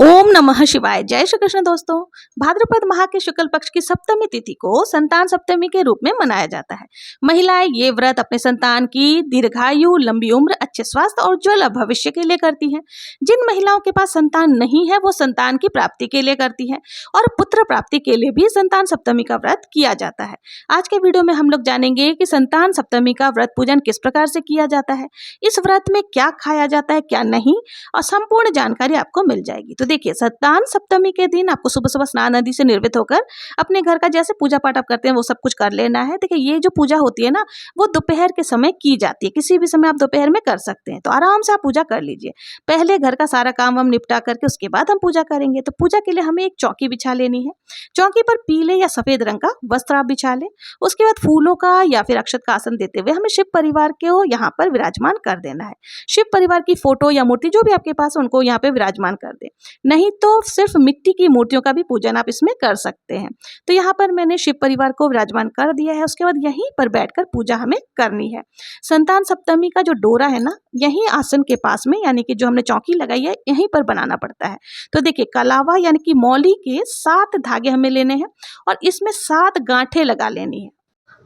ओम नमः शिवाय। जय श्री कृष्ण दोस्तों। भाद्रपद माह के शुक्ल पक्ष की सप्तमी तिथि को संतान सप्तमी के रूप में मनाया जाता है। महिलाएं ये व्रत अपने संतान की दीर्घायु, लंबी उम्र, अच्छे स्वास्थ्य और उज्ज्वल भविष्य के लिए करती हैं। जिन महिलाओं के पास संतान नहीं है वो संतान की प्राप्ति के लिए करती हैं और पुत्र प्राप्ति के लिए भी संतान सप्तमी का व्रत किया जाता है। आज के वीडियो में हम लोग जानेंगे कि संतान सप्तमी का व्रत पूजन किस प्रकार से किया जाता है, इस व्रत में क्या खाया जाता है क्या नहीं, और संपूर्ण जानकारी आपको मिल जाएगी। तो देखिए, संतान सप्तमी के दिन आपको सुबह सुबह स्नान नदी से निर्मित होकर अपने घर का जैसे पूजा पाठ आप करते हैं वो सब कुछ कर लेना है। देखिए, ये जो पूजा होती है ना, वो दोपहर के समय की जाती है। किसी भी समय आप दोपहर में कर सकते हैं, तो आराम से आप पूजा कर लीजिए। पहले घर का सारा काम हम निपटा करके उसके बाद हम पूजा करेंगे। तो पूजा के लिए हमें एक चौकी बिछा लेनी है। चौकी पर पीले या सफेद रंग का वस्त्र आप बिछा लें। उसके बाद फूलों का या फिर अक्षत का आसन देते हुए हमें शिव परिवार को यहाँ पर विराजमान कर देना है। शिव परिवार की फोटो या मूर्ति जो भी आपके पास है उनको यहाँ पे विराजमान कर दें। नहीं तो सिर्फ मिट्टी की मूर्तियों का भी पूजन आप इसमें कर सकते हैं। तो यहाँ पर मैंने शिव परिवार को विराजमान कर दिया है। उसके बाद यहीं पर बैठकर पूजा हमें करनी है। संतान सप्तमी का जो डोरा है ना, यहीं आसन के पास में, यानी कि जो हमने चौकी लगाई है यहीं पर बनाना पड़ता है। तो देखिए, कलावा यानी कि मौली के 7 धागे हमें लेने हैं और इसमें 7 गांठें लगा लेनी है।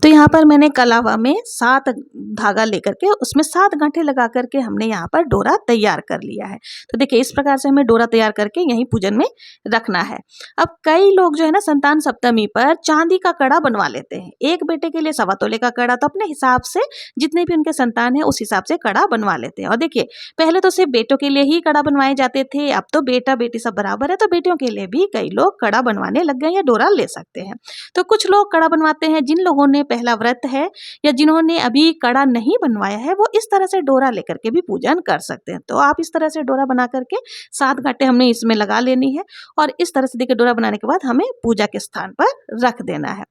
तो यहाँ पर मैंने कलावा में 7 धागा लेकर के उसमें 7 गांठें लगा करके हमने यहाँ पर डोरा तैयार कर लिया है। तो देखिए, इस प्रकार से हमें डोरा तैयार करके यहीं पूजन में रखना है। अब कई लोग जो है ना, संतान सप्तमी पर चांदी का कड़ा बनवा लेते हैं। एक बेटे के लिए 1.25 तोले का कड़ा, तो अपने हिसाब से जितने भी उनके संतान है उस हिसाब से कड़ा बनवा लेते हैं। और देखिए, पहले तो सिर्फ बेटों के लिए ही कड़ा बनवाए जाते थे, अब तो बेटा बेटी सब बराबर है, तो बेटियों के लिए भी कई लोग कड़ा बनवाने लग गए या डोरा ले सकते हैं। तो कुछ लोग कड़ा बनवाते हैं। जिन लोगों ने पहला व्रत है या जिन्होंने अभी कड़ा नहीं बनवाया है, वो इस तरह से डोरा लेकर के भी पूजन कर सकते हैं। तो आप इस तरह से डोरा बना करके 7 गांठें हमने इसमें लगा लेनी है और इस तरह से देखिए, डोरा बनाने के बाद हमें पूजा के स्थान पर रख देना है।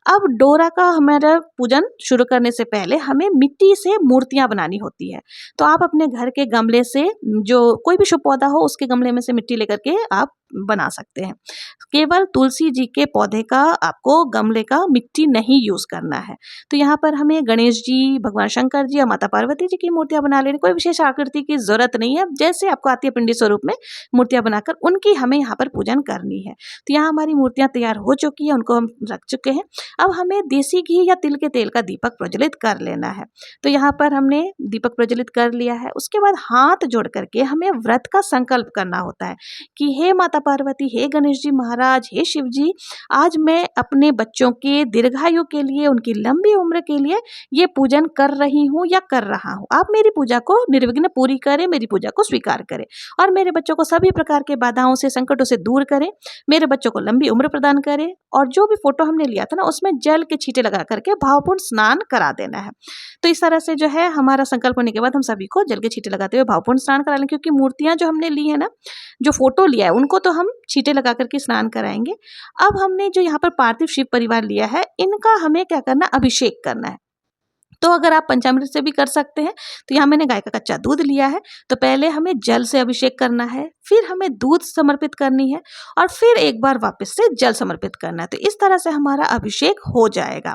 अब डोरा का हमारा पूजन शुरू करने से पहले हमें मिट्टी से मूर्तियां बनानी होती है। तो आप अपने घर के गमले से, जो कोई भी शुभ पौधा हो उसके गमले में से मिट्टी लेकर के आप बना सकते हैं। केवल तुलसी जी के पौधे का आपको गमले का मिट्टी नहीं यूज करना है। तो यहाँ पर हमें गणेश जी, भगवान शंकर जी और माता पार्वती जी की मूर्तियां बना लेनी। कोई विशेष आकृति की जरूरत नहीं है, जैसे आपको आती है पिंडी स्वरूप में मूर्तियां बनाकर उनकी हमें यहाँ पर पूजन करनी है। तो यहाँ हमारी मूर्तियां तैयार हो चुकी है, उनको हम रख चुके हैं। अब हमें देसी घी या तिल के तेल का दीपक प्रज्वलित कर लेना है। तो यहाँ पर हमने दीपक प्रज्वलित कर लिया है। उसके बाद हाथ जोड़ करके हमें व्रत का संकल्प करना होता है कि हे माता पार्वती, हे गणेश जी महाराज, हे शिव जी, आज मैं अपने बच्चों के दीर्घायु के लिए, उनकी लंबी उम्र के लिए ये पूजन कर रही हूँ या कर रहा हूँ। आप मेरी पूजा को निर्विघ्न पूरी करें, मेरी पूजा को स्वीकार करें और मेरे बच्चों को सभी प्रकार के बाधाओं से, संकटों से दूर करें, मेरे बच्चों को लंबी उम्र प्रदान करें। और जो भी फोटो हमने लिया था ना, उसमें जल के छींटे लगा करके भावपूर्ण स्नान करा देना है। तो इस तरह से जो है, हमारा संकल्प होने के बाद हम सभी को जल के छींटे लगाते हुए भावपूर्ण स्नान करा लें, क्योंकि मूर्तियां जो हमने ली है ना, जो फोटो लिया है, उनको तो हम छींटे लगा करके स्नान कराएंगे। अब हमने जो यहाँ पर पार्थिव शिव परिवार लिया है, इनका हमें क्या करना, अभिषेक करना है। तो अगर आप पंचामृत से भी कर सकते हैं। तो यहाँ मैंने गाय का कच्चा दूध लिया है। तो पहले हमें जल से अभिषेक करना है, फिर हमें दूध समर्पित करनी है और फिर एक बार वापस से जल समर्पित करना है। तो इस तरह से हमारा अभिषेक हो जाएगा।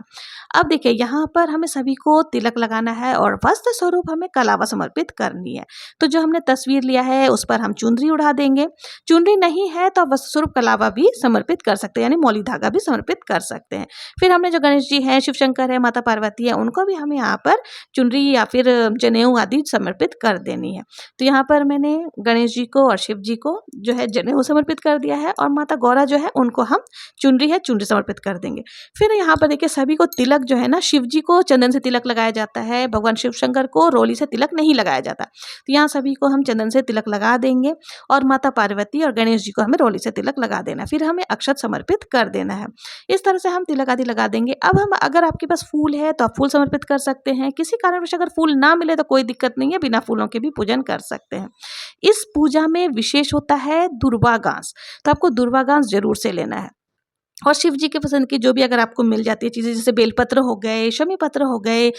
अब देखिए, यहाँ पर हमें सभी को तिलक लगाना है और वस्त्र स्वरूप हमें कलावा समर्पित करनी है। तो जो हमने तस्वीर लिया है उस पर हम चुनरी उड़ा देंगे। चुनरी नहीं है तो आप वस्त्र स्वरूप कलावा भी समर्पित कर सकते हैं, यानी मौली धागा भी समर्पित कर सकते हैं। फिर हमने जो गणेश जी हैं, शिव शंकर है, माता पार्वती है, उनको भी हमें यहाँ पर चुनरी या फिर जनेऊ आदि समर्पित कर देनी है। तो यहाँ पर मैंने गणेश जी को और शिव जी को जो है जनेऊ समर्पित कर दिया है और माता गौरा जो है उनको हम चुनरी समर्पित कर देंगे। फिर यहाँ पर देखिए, सभी को तिलक जो है ना, शिव जी को चंदन से तिलक लगाया जाता है, भगवान शिव शंकर को रोली से तिलक नहीं लगाया जाता। तो यहाँ सभी को हम चंदन से तिलक लगा देंगे और माता पार्वती और गणेश जी को हमें रोली से तिलक लगा देना। फिर हमें अक्षत समर्पित कर देना है। इस तरह से हम तिलक आदि लगा देंगे। अब हम, अगर आपके पास फूल है तो आप फूल समर्पित कर सकते हैं। किसी कारणवश अगर फूल ना मिले तो कोई दिक्कत नहीं है, बिना फूलों के भी पूजन कर सकते हैं। इस पूजा में विशेष होता है दुर्वा घास। तो आपको दुर्वा घास जरूर से लेना है। और शिव जी के पसंद की जो भी अगर आपको मिल जाती है चीज़ें, जैसे बेलपत्र हो गए, शमी पत्र हो गए,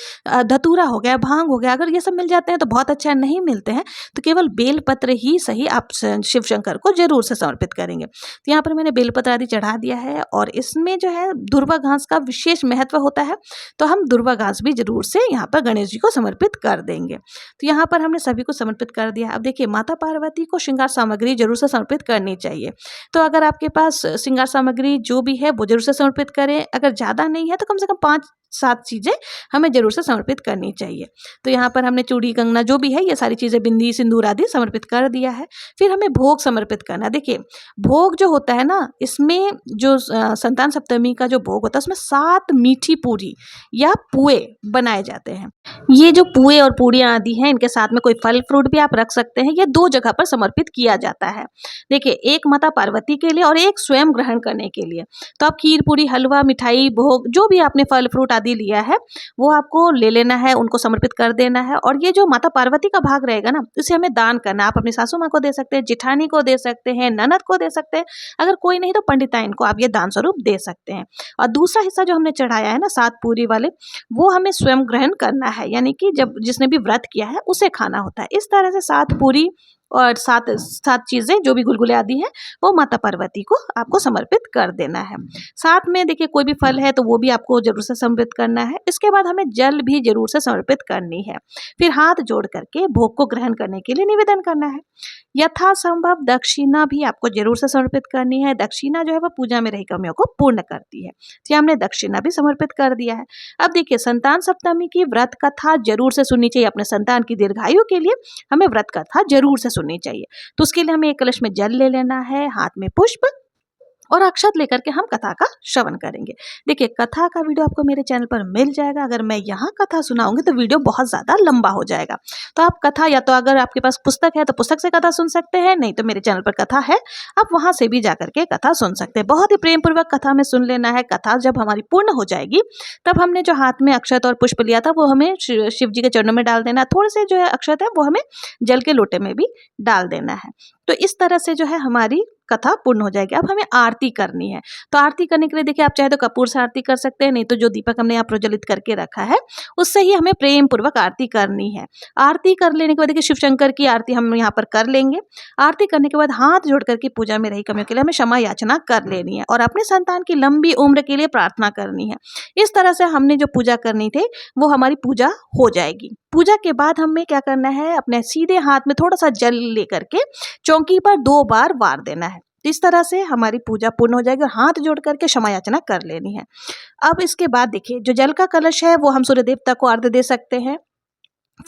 धतूरा हो गया, भांग हो गया, अगर ये सब मिल जाते हैं तो बहुत अच्छा है। नहीं मिलते हैं तो केवल बेलपत्र ही सही आप शिव शंकर को जरूर से समर्पित करेंगे। तो यहाँ पर मैंने बेलपत्र आदि चढ़ा दिया है और इसमें जो है दुर्वा घास का विशेष महत्व होता है, तो हम दुर्वा घास भी जरूर से यहाँ पर गणेश जी को समर्पित कर देंगे। तो यहाँ पर हमने सभी को समर्पित कर दिया। अब देखिए, माता पार्वती को श्रृंगार सामग्री जरूर से समर्पित करनी चाहिए। तो अगर आपके पास श्रृंगार सामग्री जो भी है वो जरूर से समर्पित करें। अगर ज़्यादा नहीं है तो कम से कम 5-7 चीज़ें हमें जरूर से समर्पित करनी चाहिए। तो यहाँ पर हमने चूड़ी, कंगना जो भी है ये सारी चीज़ें, बिंदी, सिंदूर आदि समर्पित कर दिया है। फिर हमें भोग समर्पित करना। देखिए, भोग जो होता है ना, इसमें जो संतान सप्तमी का जो भोग होता है उसमें 7 मीठी पूरी या पुए बनाए जाते हैं। ये जो पुए और पूड़ियाँ आदि हैं, इनके साथ में कोई फल फ्रूट भी आप रख सकते हैं। ये 2 जगह पर समर्पित किया जाता है। देखिए, एक माता पार्वती के लिए और एक स्वयं ग्रहण करने के लिए। तो आप खीर, पूरी, हलवा, मिठाई, भोग जो भी आपने फल फ्रूट आदि लिया है वो आपको ले लेना है, उनको समर्पित कर देना है। और ये जो माता पार्वती का भाग रहेगा ना, उसे हमें दान करना है। आप अपनी सासू माँ को दे सकते हैं, जिठानी को दे सकते हैं, ननद को दे सकते हैं, अगर कोई नहीं तो पंडिताइन को आप ये दान स्वरूप दे सकते हैं। और दूसरा हिस्सा जो हमने चढ़ाया है ना 7 पूरी वाले, वो हमें स्वयं ग्रहण करना है, यानी कि जब जिसने भी व्रत किया है उसे खाना होता है। इस तरह से 7 पूरी और 7 चीज़ें जो भी गुलगुले आदि हैं वो माता पार्वती को आपको समर्पित कर देना है। साथ में देखिए, कोई भी फल है तो वो भी आपको जरूर से समर्पित करना है। इसके बाद हमें जल भी जरूर से समर्पित करनी है। फिर हाथ जोड़ करके भोग को ग्रहण करने के लिए निवेदन करना है। यथासंभव दक्षिणा भी आपको जरूर से समर्पित करनी है। दक्षिणा जो है वो पूजा में रही कमियों को पूर्ण करती है। तो हमने दक्षिणा भी समर्पित कर दिया है। अब देखिए, संतान सप्तमी की व्रत कथा जरूर से सुननी चाहिए। अपने संतान की दीर्घायु के लिए हमें व्रत कथा जरूर से सुननी चाहिए। तो उसके लिए हमें एक कलश में जल ले लेना है, हाथ में पुष्प और अक्षत लेकर के हम कथा का श्रवण करेंगे। देखिए, कथा का वीडियो आपको मेरे चैनल पर मिल जाएगा। अगर मैं यहाँ कथा सुनाऊंगी तो वीडियो बहुत ज़्यादा लंबा हो जाएगा। तो आप कथा, या तो अगर आपके पास पुस्तक है तो पुस्तक से कथा सुन सकते हैं, नहीं तो मेरे चैनल पर कथा है, आप वहाँ से भी जा करके कथा सुन सकते हैं। बहुत ही प्रेम पूर्वक कथा में सुन लेना है। कथा जब हमारी पूर्ण हो जाएगी तब हमने जो हाथ में अक्षत और पुष्प लिया था वो हमें शिव जी के चरणों में डाल देना। थोड़े से जो है अक्षत है वो हमें जल के लोटे में भी डाल देना है। तो इस तरह से जो है हमारी कथा पूर्ण हो जाएगी। अब हमें आरती करनी है। तो आरती करने के लिए देखिए, आप चाहे तो कपूर से आरती कर सकते हैं, नहीं तो जो दीपक हमने यहाँ प्रज्वलित करके रखा है उससे ही हमें प्रेम पूर्वक आरती करनी है। आरती कर लेने के बाद देखिए, शिव शंकर की आरती हम यहाँ पर कर लेंगे। आरती करने के बाद हाथ जोड़ करके पूजा में रही कमियों के लिए हमें क्षमा याचना कर लेनी है और अपने संतान की लंबी उम्र के लिए प्रार्थना करनी है। इस तरह से हमने जो पूजा करनी थी वो हमारी पूजा हो जाएगी। पूजा के बाद हमें क्या करना है, अपने सीधे हाथ में थोड़ा सा जल लेकर के चौकी पर 2 बार वार देना है। इस तरह से हमारी पूजा पूर्ण हो जाएगी और हाथ जोड़ करके क्षमा याचना कर लेनी है। अब इसके बाद देखिए, जो जल का कलश है वो हम सूर्य देवता को अर्घ्य दे सकते हैं।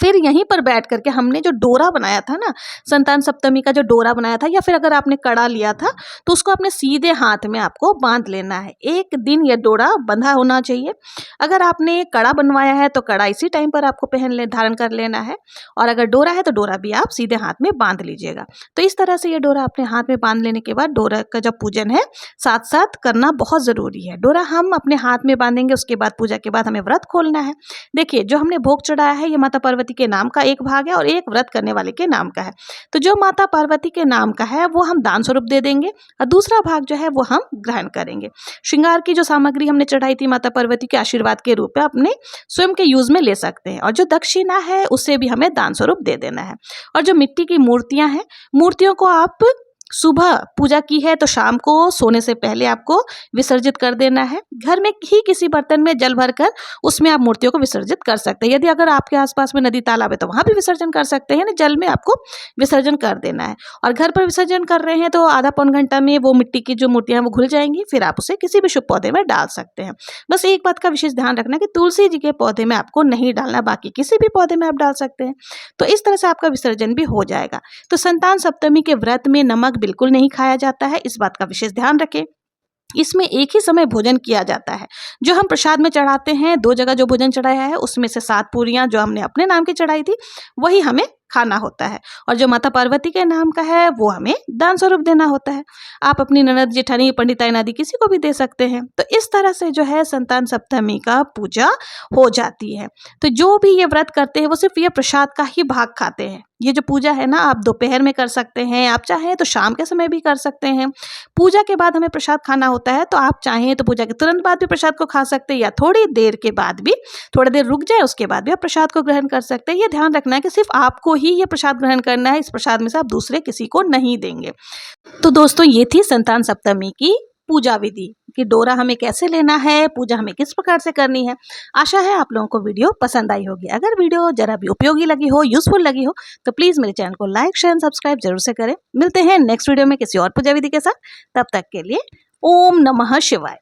फिर यहीं पर बैठ करके हमने जो डोरा बनाया था ना, संतान सप्तमी का जो डोरा बनाया था, या फिर अगर आपने कड़ा लिया था तो उसको अपने सीधे हाथ में आपको बांध लेना है। 1 दिन यह डोरा बंधा होना चाहिए। अगर आपने कड़ा बनवाया है तो कड़ा इसी टाइम पर आपको धारण कर लेना है, और अगर डोरा है तो डोरा भी आप सीधे हाथ में बांध लीजिएगा। तो इस तरह से ये डोरा अपने हाथ में बांध लेने के बाद डोरा का जब पूजन है साथ साथ करना बहुत ज़रूरी है। डोरा हम अपने हाथ में बांधेंगे, उसके बाद पूजा के बाद हमें व्रत खोलना है। देखिए, जो हमने भोग चढ़ाया है ये माता पार्वती के नाम का एक भाग है और एक व्रत करने वाले के नाम का है। तो जो माता पार्वती के नाम का है वो हम दान स्वरूप दे देंगे और दूसरा भाग जो है वो हम ग्रहण करेंगे। श्रृंगार की जो सामग्री हमने चढ़ाई थी माता पार्वती के आशीर्वाद के रूप में अपने स्वयं के यूज में ले सकते हैं, और जो दक्षिणा है उससे भी हमें दान स्वरूप दे देना है। और जो मिट्टी की मूर्तियां हैं, मूर्तियों को आप सुबह पूजा की है तो शाम को सोने से पहले आपको विसर्जित कर देना है। घर में ही किसी बर्तन में जल भरकर उसमें आप मूर्तियों को विसर्जित कर सकते हैं। यदि अगर आपके आसपास में नदी तालाब है तो वहाँ भी विसर्जन कर सकते हैं, जल में आपको विसर्जन कर देना है। और घर पर विसर्जन कर रहे हैं तो आधा पौन घंटा में वो मिट्टी की जो मूर्तियाँ हैं वो घुल जाएंगी, फिर आप उसे किसी भी शुभ पौधे में डाल सकते हैं। बस एक बात का विशेष ध्यान रखना कि तुलसी जी के पौधे में आपको नहीं डालना, बाकी किसी भी पौधे में आप डाल सकते हैं। तो इस तरह से आपका विसर्जन भी हो जाएगा। तो संतान सप्तमी के व्रत में नमक बिल्कुल नहीं खाया जाता है, इस बात का विशेष ध्यान रखें। इसमें एक ही समय भोजन किया जाता है। जो हम प्रसाद में चढ़ाते हैं, 2 जगह जो भोजन चढ़ाया है उसमें से 7 पूरियां जो हमने अपने नाम की चढ़ाई थी वही हमें खाना होता है, और जो माता पार्वती के नाम का है वो हमें दान स्वरूप देना होता है। आप अपनी ननद, जेठानी, पंडिताइन आदि किसी को भी दे सकते हैं। तो इस तरह से जो है संतान सप्तमी का पूजा हो जाती है। तो जो भी ये व्रत करते हैं वो सिर्फ ये प्रसाद का ही भाग खाते हैं, ये जो पूजा है ना, आप दोपहर में कर सकते हैं, आप चाहें तो शाम के समय भी कर सकते हैं। पूजा के बाद हमें प्रसाद खाना होता है, तो आप चाहें तो पूजा के तुरंत बाद भी प्रसाद को खा सकते हैं, या थोड़ी देर के बाद भी, थोड़ी देर रुक जाए उसके बाद भी आप प्रसाद को ग्रहण कर सकते हैं। ये ध्यान रखना है कि सिर्फ आपको ही ये प्रसाद ग्रहण करना है, इस प्रसाद में से आप दूसरे किसी को नहीं देंगे। तो दोस्तों, ये थी संतान सप्तमी की पूजा विधि कि डोरा हमें कैसे लेना है, पूजा हमें किस प्रकार से करनी है। आशा है आप लोगों को वीडियो पसंद आई होगी। अगर वीडियो जरा भी उपयोगी लगी हो, यूजफुल लगी हो, तो प्लीज़ मेरे चैनल को लाइक, शेयर, सब्सक्राइब जरूर से करें। मिलते हैं नेक्स्ट वीडियो में किसी और पूजा विधि के साथ। तब तक के लिए ओम नमः शिवाय।